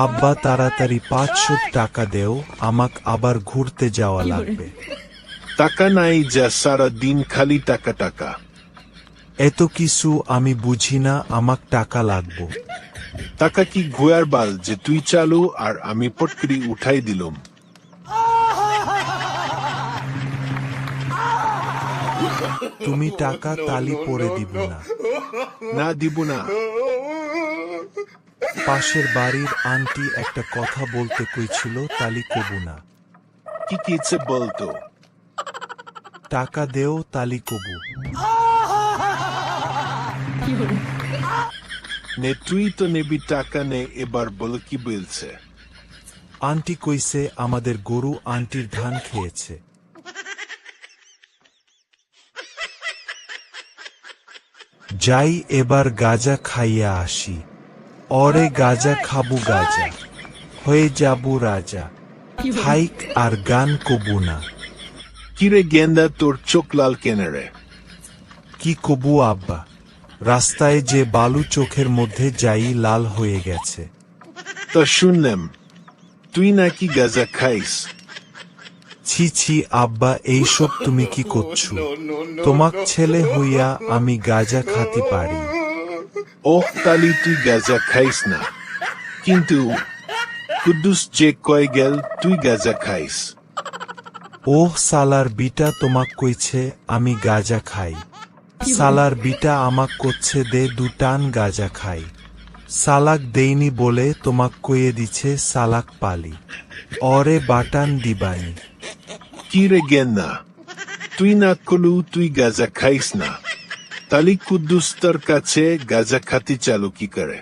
আব্বা তাড়াতাড়ি 500 টাকা দেও, আমাক আবার ঘুরতে যাওয়া লাগবে। টাকা নাই, যা সারা দিন খালি টাকা টাকা। এত কিছু আমি বুঝি না, আমাক টাকা লাগবো। টাকা কি ঘুয়ার বাল যে তুই চালু আর আমি পটকরি উঠাই দিলুম? তুমি টাকা তালি পরে দিব না? না দিব না। পাশের বাড়ির আন্টি একটা কথা বলতে কইছিল, তালি কবু না। কি কিছে বলতো? টাকা দেও তালি কবু। নে তুই তো নেবি টাকা, নে এবার বল কি বলছে? আন্টি কইছে আমাদের গরু আন্টির ধান খেয়েছে। যাই এবার গাজা খাইয়া আসি। অরে গাজা খাবু, গাজা হয়ে যাবু রাজা। হাইক আর গান কবু না। কিরে গেন্দা, তোর চোখ লাল কেনে রে? কি কবু আব্বা, রাস্তায় যে বালু চোখের মধ্যে যাই লাল হয়ে গেছে। তা শুনলাম তুই নাকি গাঁজা খাইস। ছি ছি আব্বা, এইসব তুমি কি করছো? তোমাক ছেলে হইয়া আমি গাজা খাতি পারি? ওহ, তালি তুই গাঁজা খাইস না, কিন্তু কুদ্দুস যে কয় গেল তুই গাঁজা খাইস। ওহ সালার বিটা তোমাক কইছে আমি গাজা খাই। সালার বিটা আমাক করছে দে দুটান গাজা খাই। সালাক দেইনি বলে তোমাক কইয়ে দিছে সালাক পালি। অরে বাটান দিবানি। কিরে গেন্দা, তুই না কলু তুই গাঁজা খাইস না, তালি কুদ্দুস তোর কাছে গাঁজা খাতি চালু কি করে?